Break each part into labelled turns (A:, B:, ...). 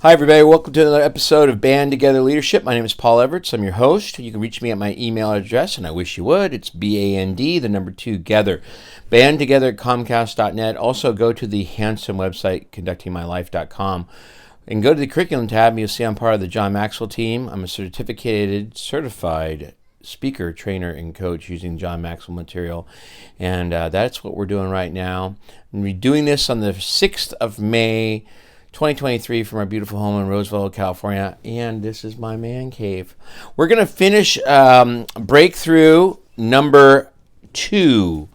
A: Hi, everybody. Welcome to another episode of Band Together Leadership. My name is Paul Everts. I'm your host. You can reach me at my email address, and I wish you would. It's BAND, the number 2, Together. Bandtogether at Comcast.net. Also, go to the handsome website, conductingmylife.com. And go to the curriculum tab, and you'll see I'm part of the John Maxwell team. I'm a certified speaker, trainer, and coach using John Maxwell material. And that's what we're doing right now. And we're doing this on the 6th of May, 2023 from our beautiful home in Roseville, California, and this is my man cave. We're going to finish breakthrough number 2,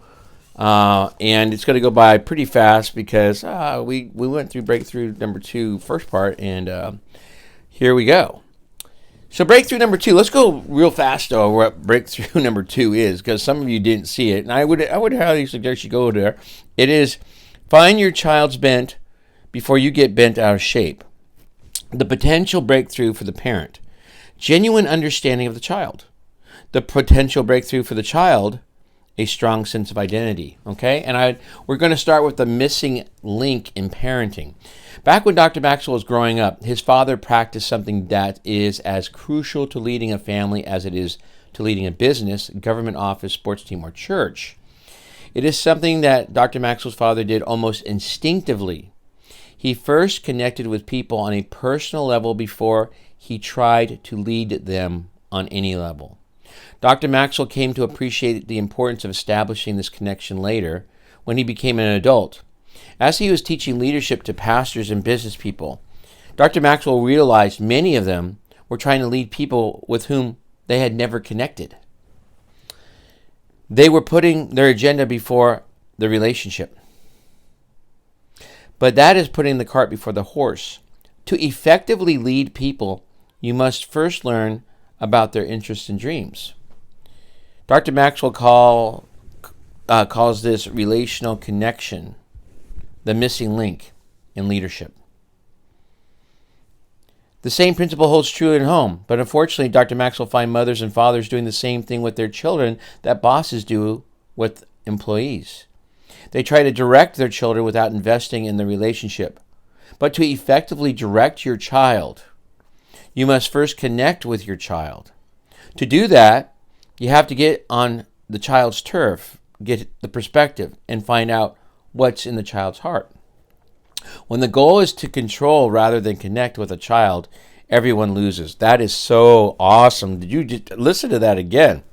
A: and it's going to go by pretty fast because we went through breakthrough number 2 first part, and here we go. So breakthrough number 2, let's go real fast though what breakthrough number 2 is, because some of you didn't see it, and I would highly suggest you go there. It is find your child's bent before you get bent out of shape. The potential breakthrough for the parent. Genuine understanding of the child. The potential breakthrough for the child, a strong sense of identity. Okay? And we're going to start with the missing link in parenting. Back when Dr. Maxwell was growing up, his father practiced something that is as crucial to leading a family as it is to leading a business, government office, sports team, or church. It is something that Dr. Maxwell's father did almost instinctively. He first connected with people on a personal level before he tried to lead them on any level. Dr. Maxwell came to appreciate the importance of establishing this connection later when he became an adult. As he was teaching leadership to pastors and business people, Dr. Maxwell realized many of them were trying to lead people with whom they had never connected. They were putting their agenda before the relationship. But that is putting the cart before the horse. To effectively lead people, you must first learn about their interests and dreams. Dr. Maxwell calls this relational connection the missing link in leadership. The same principle holds true at home, but unfortunately, Dr. Maxwell finds mothers and fathers doing the same thing with their children that bosses do with employees. They try to direct their children without investing in the relationship. But to effectively direct your child, you must first connect with your child. To do that, you have to get on the child's turf, get the perspective, and find out what's in the child's heart. When the goal is to control rather than connect with a child, everyone loses. That is so awesome. Did you just listen to that again?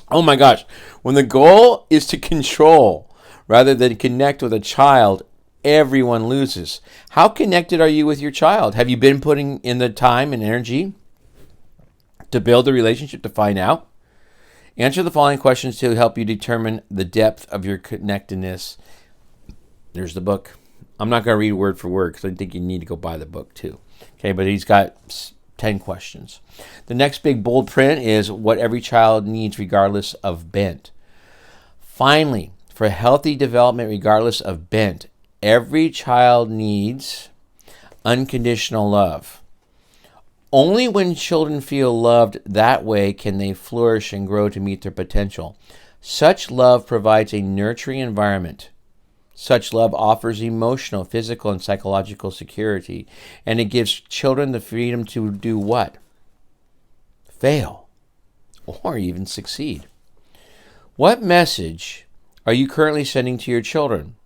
A: Oh my gosh. When the goal is to control rather than connect with a child, everyone loses. How connected are you with your child? Have you been putting in the time and energy to build the relationship to find out? Answer the following questions to help you determine the depth of your connectedness. There's the book. I'm not going to read word for word because I think you need to go buy the book too. Okay, but he's got 10 questions. The next big bold print is what every child needs regardless of bent. Finally, for healthy development regardless of bent, every child needs unconditional love. Only when children feel loved that way can they flourish and grow to meet their potential. Such love provides a nurturing environment. Such love offers emotional, physical, and psychological security, and it gives children the freedom to do what? Fail, or even succeed. What message are you currently sending to your children?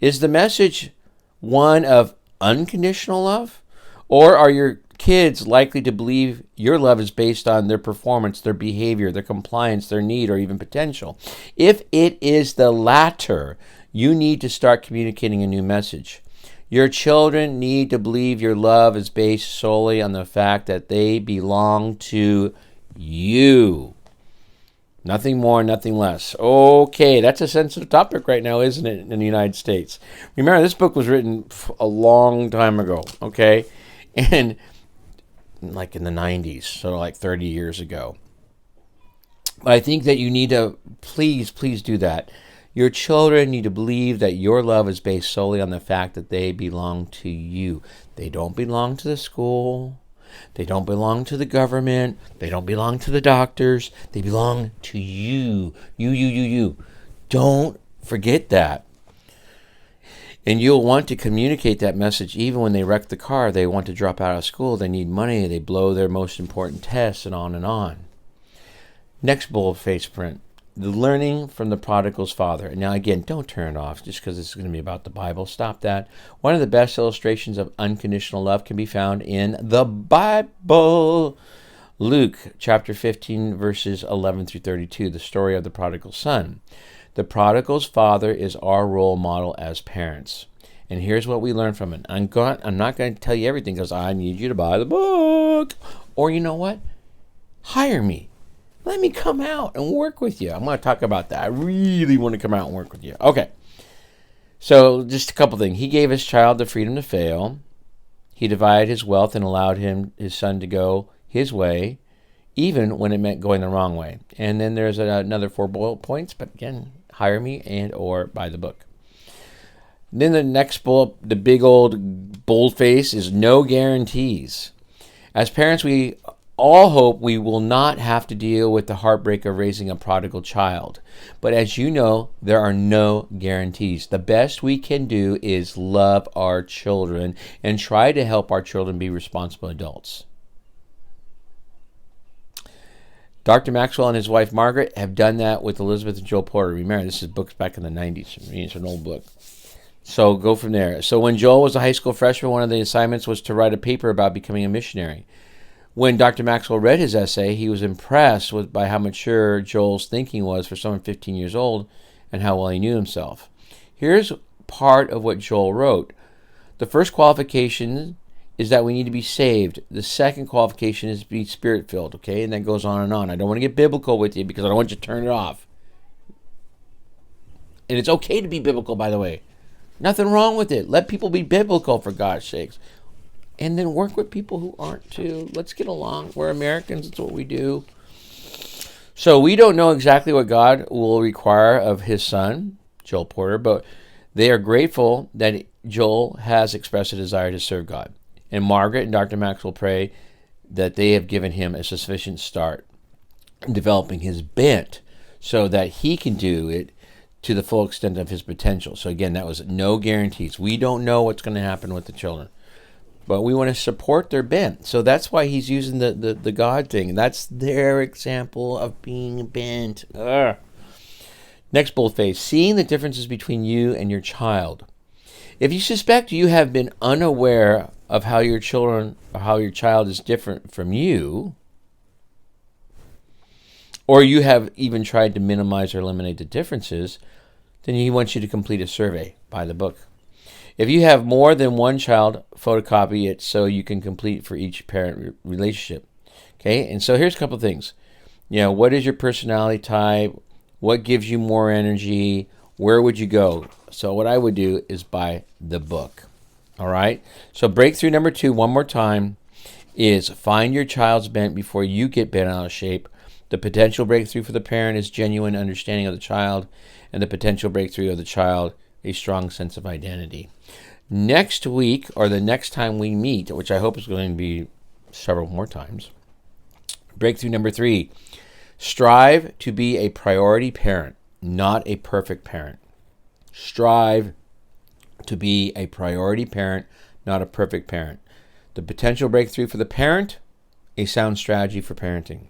A: Is the message one of unconditional love? Or are your kids likely to believe your love is based on their performance, their behavior, their compliance, their need, or even potential? If it is the latter, you need to start communicating a new message. Your children need to believe your love is based solely on the fact that they belong to you. Nothing more, nothing less. Okay, that's a sensitive topic right now, isn't it, in the United States? Remember, this book was written a long time ago, okay? And like in the 90s, so like 30 years ago. But I think that you need to, please do that. Your children need to believe that your love is based solely on the fact that they belong to you. They don't belong to the school. They don't belong to the government. They don't belong to the doctors. They belong to you. You. Don't forget that. And you'll want to communicate that message even when they wreck the car, they want to drop out of school, they need money, they blow their most important tests, and on and on. Next bold-face print. The learning from the prodigal's father. Now, again, don't turn it off just because it's going to be about the Bible. Stop that. One of the best illustrations of unconditional love can be found in the Bible. Luke chapter 15, verses 11 through 32, the story of the prodigal son. The prodigal's father is our role model as parents. And here's what we learn from it. I'm not going to tell you everything because I need you to buy the book. Or you know what? Hire me. Let me come out and work with you. I'm going to talk about that. I really want to come out and work with you. Okay. So just a couple things. He gave his child the freedom to fail. He divided his wealth and allowed his son to go his way, even when it meant going the wrong way. And then there's another 4 bullet points. But again, hire me and or buy the book. Then the next bullet, the big old boldface, is no guarantees. As parents, we all hope we will not have to deal with the heartbreak of raising a prodigal child. But as you know, there are no guarantees. The best we can do is love our children and try to help our children be responsible adults. Dr. Maxwell and his wife Margaret have done that with Elizabeth and Joel Porter. Remember, this is books back in the 90s. It's an old book. So go from there. So when Joel was a high school freshman, one of the assignments was to write a paper about becoming a missionary. When Dr. Maxwell read his essay, he was impressed by how mature Joel's thinking was for someone 15 years old and how well he knew himself. Here's part of what Joel wrote. The first qualification is that we need to be saved. The second qualification is to be spirit-filled, okay? And that goes on and on. I don't want to get biblical with you because I don't want you to turn it off. And it's okay to be biblical, by the way. Nothing wrong with it. Let people be biblical, for God's sakes. And then work with people who aren't too. Let's get along. We're Americans. It's what we do. So we don't know exactly what God will require of his son, Joel Porter, but they are grateful that Joel has expressed a desire to serve God. And Margaret and Dr. Maxwell pray that they have given him a sufficient start in developing his bent so that he can do it to the full extent of his potential. So again, that was no guarantees. We don't know what's going to happen with the children. But we want to support their bent. So that's why he's using the God thing. That's their example of being bent. Ugh. Next boldface. Seeing the differences between you and your child. If you suspect you have been unaware of how your child is different from you, or you have even tried to minimize or eliminate the differences, then he wants you to complete a survey. Buy the book. If you have more than one child, photocopy it so you can complete for each parent relationship. Okay, and so here's a couple of things. What is your personality type? What gives you more energy? Where would you go? So what I would do is buy the book. All right? So breakthrough number 2, one more time, is find your child's bent before you get bent out of shape. The potential breakthrough for the parent is genuine understanding of the child, and the potential breakthrough of the child, a strong sense of identity. Next week, or the next time we meet, which I hope is going to be several more times, breakthrough number 3, strive to be a priority parent, not a perfect parent. Strive to be a priority parent, not a perfect parent. The potential breakthrough for the parent, a sound strategy for parenting.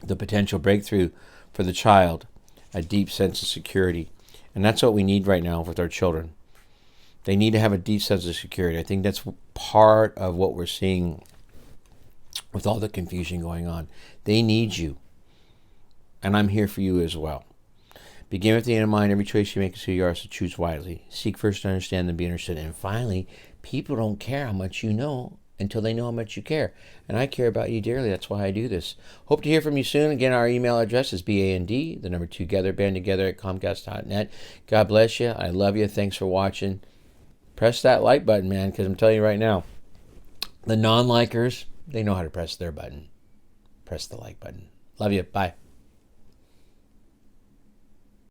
A: The potential breakthrough for the child, a deep sense of security. And that's what we need right now with our children. They need to have a deep sense of security. I think that's part of what we're seeing with all the confusion going on. They need you. And I'm here for you as well. Begin with the end in mind. Every choice you make is who you are, so choose wisely. Seek first to understand, then be understood. And finally, people don't care how much you know until they know how much you care. And I care about you dearly. That's why I do this. Hope to hear from you soon. Again, our email address is BAND, the number 2 band together at Comcast.net. God bless you. I love you. Thanks for watching. Press that like button, man, because I'm telling you right now, the non-likers, they know how to press their button. Press the like button. Love you. Bye.